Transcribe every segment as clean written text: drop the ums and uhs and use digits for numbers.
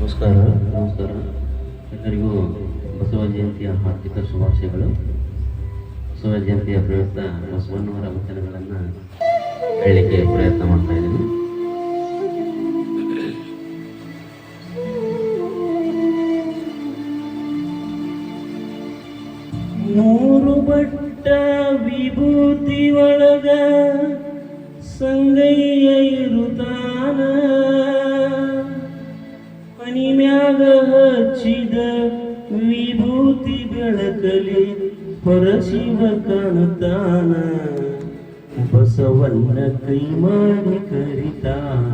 ನಮಸ್ಕಾರ ನಮಸ್ಕಾರ ಎಲ್ಲರಿಗೂ ಬಸವ ಜಯಂತಿಯ ಹಾರ್ದಿಕ ಶುಭಾಶಯಗಳು. ಬಸವ ಜಯಂತಿಯ ಪ್ರಯುಕ್ತ ಬಸವಣ್ಣವರ ವಚನಗಳನ್ನು ಹೇಳಲಿಕ್ಕೆ ಪ್ರಯತ್ನ ಮಾಡ್ತಾ ಇದ್ದೀನಿ. ಮೂರು ಬಟ್ಟ ವಿಭೂತಿ ಒಳಗ ಸಂಗಯ್ಯ ಇರುತ್ತಾನ, ಮನಿಮ್ಯಾಗ ಹಚ್ಚಿದ ವಿಭೂತಿ ಬೆಳಕಲಿ ಪರಶಿವ ಕಾಣುತ್ತಾನ, ಬಸವಣ್ಣ ಕೈ ಮಾಡಿ ಕರಿತಾನ.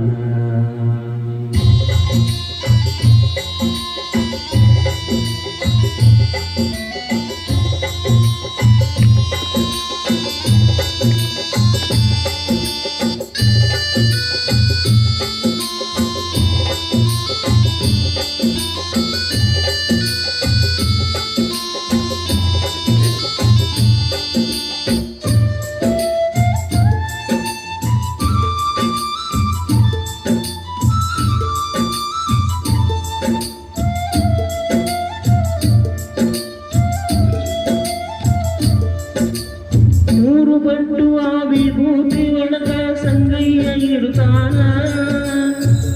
ಮೂರು ಬಟ್ಟು ಆ ವಿಭೂತಿ ಒಳಗ ಸಂಗಯ್ಯ ಇರುತ್ತಾನ,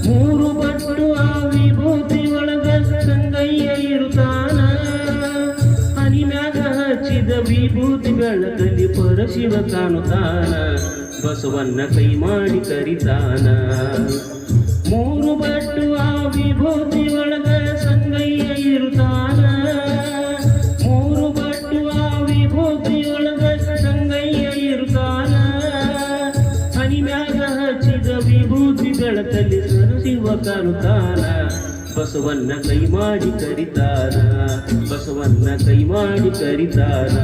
ಮೂರು ಬಟ್ಟು ಆ ವಿಭೂತಿ ಒಳಗ ಸಂಗಯ್ಯ ಇರುತ್ತಾನ, ಹನಿಮ್ಯಾಗ ಹಚ್ಚಿದ ವಿಭೂತಿ ಬೆಳಕಲ್ಲಿ ಪರಶಿವ ಕಾಣುತ್ತಾನ, ಬಸವಣ್ಣ ಕೈ ಮಾಡಿ ಕರಿತಾನ. ಮೂರು ಬಟ್ಟು ಆ ವಿಭೂತಿ ಒಳಗ ಸಂಗಯ್ಯ ಇರುತ್ತಾನ, ಮೂರು ಬಟ್ಟು ಆ ವಿಭೂತಿ ಒಳಗ ಸಂಗಯ್ಯ ಇರುತ್ತಾನ, ಹನಿಮ್ಯಾಗ ಹಚ್ಚಿದ ವಿಭೂತಿ ಬೆಳಕಲ್ಲಿ ಪರಶಿವ ಕಾಣುತ್ತಾನ, ಬಸವಣ್ಣ ಕೈ ಮಾಡಿ ಕರಿತಾನ, ಬಸವಣ್ಣ ಕೈ ಮಾಡಿ ಕರಿತಾನ.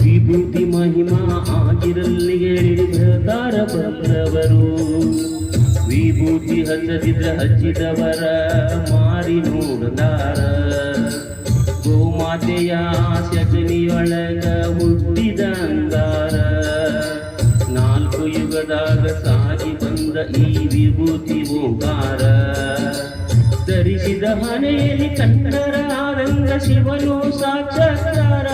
ವಿಭೂತಿ ಮಹಿಮಾ ಆಗಿರಲಿ ಹೇಳಿದಾರ ಬಂದವರು, ವಿಭೂತಿ ಹಚ್ಚದಿದ್ರೆ ಹಚ್ಚಿದವರ ಮಾರಿ ನೋಡದಾರ, ಗೋಮಾತೆಯ ಸಗಣಿಯೊಳಗ ಹುಟ್ಟಿದ ಅಂಗಾರ, ನಾಲ್ಕು ಯುಗದಾಗ ಸಾಗಿ ಬಂದ ಈ ವಿಭೂತಿ ಓಂಕಾರ, ಧರಿಸಿದ ಹಣೆಯಲ್ಲಿ ಕಂಡರ ರಂಗ ಶಿವನು ಸಾಕ್ಷಾತ್ಕಾರ,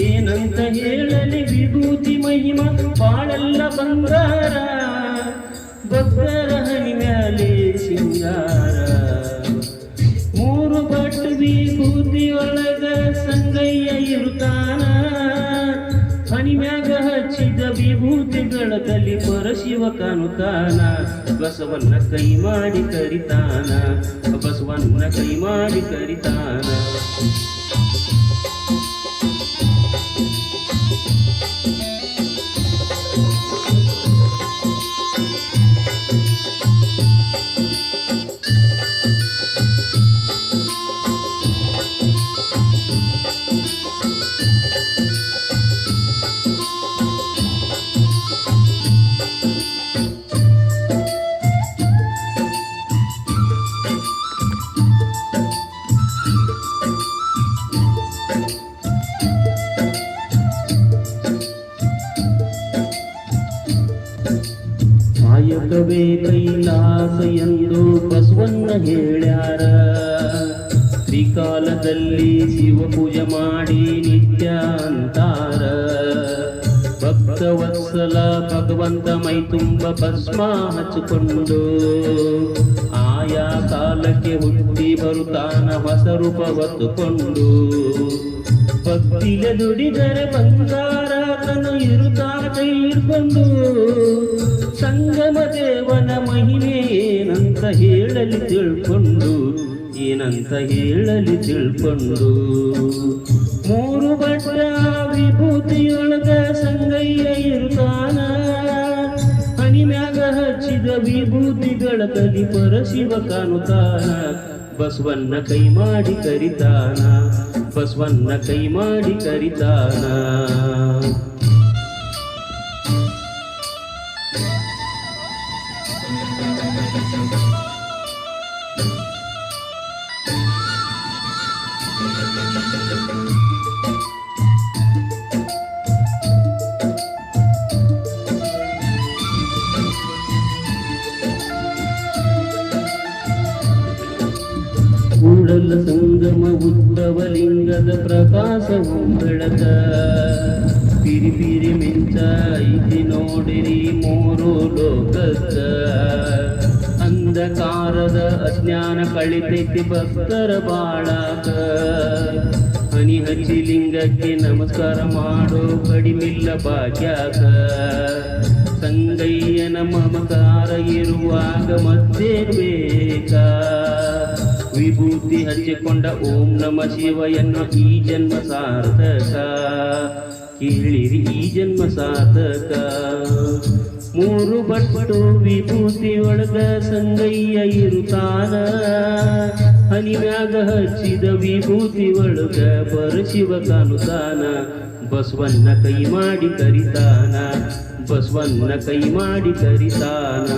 ಏನಂತ ಹೇಳಲಿ ವಿಭೂತಿ ಮಹಿಮಾ ಬಾಳೆಲ್ಲ ಬಂಗಾರ, ಭಕ್ತರ ಹಣಿ ಮ್ಯಾಲೆ ಸಿಂಗಾರ. ಮೂರು ಬಟ್ಟು ವಿಭೂತಿ ಒಳಗ ಸಂಗಯ್ಯ ಇರುತ್ತಾನ, ಹಣಿಮ್ಯಾಗ ಹಚ್ಚಿದ ವಿಭೂತಿ ಬೆಳಕಲ್ಲಿ ಪರಶಿವ ಕಾಣುತ್ತಾನ, ಬಸವಣ್ಣ ಕೈ ಮಾಡಿ ಕರಿತಾನ, ಬಸವಣ್ಣ ಕೈ ಮಾಡಿ ಕರಿತಾನ. ಕಾಯಕವೇ ಕೈಲಾಸ ಎಂದು ಬಸವಣ್ಣ ಹೇಳ್ಯಾರ, ತ್ರಿಕಾಲದಲ್ಲಿ ಶಿವ ಪೂಜೆ ಮಾಡಿ ನಿತ್ಯ ಅಂತಾರ, ಭಕ್ತವತ್ಸಲ ಭಗವಂತ ಮೈ ತುಂಬ ಭಸ್ಮ ಹಚ್ಚಿಕೊಂಡು, ಆಯಾ ಕಾಲಕ್ಕೆ ಹುಟ್ಟಿ ಬರುತ್ತಾನ ಹೊಸ ರೂಪ ಹೊತ್ತುಕೊಂಡು, ಭಕ್ತಿಲೆ ದುಡಿದರೆ ಬಂಗಾರ ತನು ಇರುತ್ತಾನ ಕೈ ಹಿಡ್ಕೊಂಡು, ಸಂಗಮ ದೇವನ ಮಹಿಮೆ ಏನಂತ ಹೇಳಲಿ ತಿಳ್ಕೊಂಡು, ಏನಂತ ಹೇಳಲಿ ತಿಳ್ಕೊಂಡು. ಮೂರು ಬಟ್ಟ ವಿಭೂತಿಯೊಳಗ ಸಂಗಯ್ಯ ಇರುತ್ತಾನ, ಹಣಿಮ್ಯಾಗ ಹಚ್ಚಿದ ವಿಭೂತಿ ಬೆಳಕಲಿ ಪರಶಿವ ಕಾಣುತ್ತಾನ, ಬಸವಣ್ಣ ಕೈ ಮಾಡಿ ಕರಿತಾನ, ಬಸವಣ್ಣ ಕೈ ಮಾಡಿ ಕರಿತಾನ. ಕೂಡಲ ಸಂಗಮ ಉದ್ಭವಲಿಂಗದ ಪ್ರಕಾಶವು ಬೆಳಕ ಪಿರಿ ಪಿರಿ ಮಿಂಚ ಐತಿ ನೋಡಿರಿ ಮೂರು ಲೋಕಕ್ಕ. ಅಂಧಕಾರದ ಅಜ್ಞಾನ ಕಳಿತೈತಿ ಭಕ್ತರ ಬಾಳಾಕ. ಹನಿ ಹಚ್ಚಿ ಲಿಂಗಕ್ಕೆ ನಮಸ್ಕಾರ ಮಾಡೋ ಕಡಿಮಿಲ್ಲ ಭಾಗ್ಯಾಕ. ಸಂಗಯ್ಯನ ಮಮಕಾರ ಇರುವಾಗ ಮತ್ತೇನ್ ಬೇಕಾ. ವಿಭೂತಿ ಹಚ್ಚಿಕೊಂಡ ಓಂ ನಮ ಶಿವಯನ್ನ ಈ ಜನ್ಮ ಸಾರ್ಥಕ. ಕೇಳಿರಿ ಈ ಜನ್ಮ ಸಾರ್ಥಕ. ಮೂರು ಬಟ್ಟು ವಿಭೂತಿ ಒಳಗ ಸಂಗಯ್ಯ ಇರುತ್ತಾನ. ಹನಿಮ್ಯಾಗ ಹಚ್ಚಿದ ವಿಭೂತಿ ಒಳಗ ಪರಶಿವ ಕಾಣುತ್ತಾನ. ಬಸವಣ್ಣ ಕೈ ಮಾಡಿ ಕರಿತಾನ. ಬಸವಣ್ಣ ಕೈ ಮಾಡಿ ಕರಿತಾನ.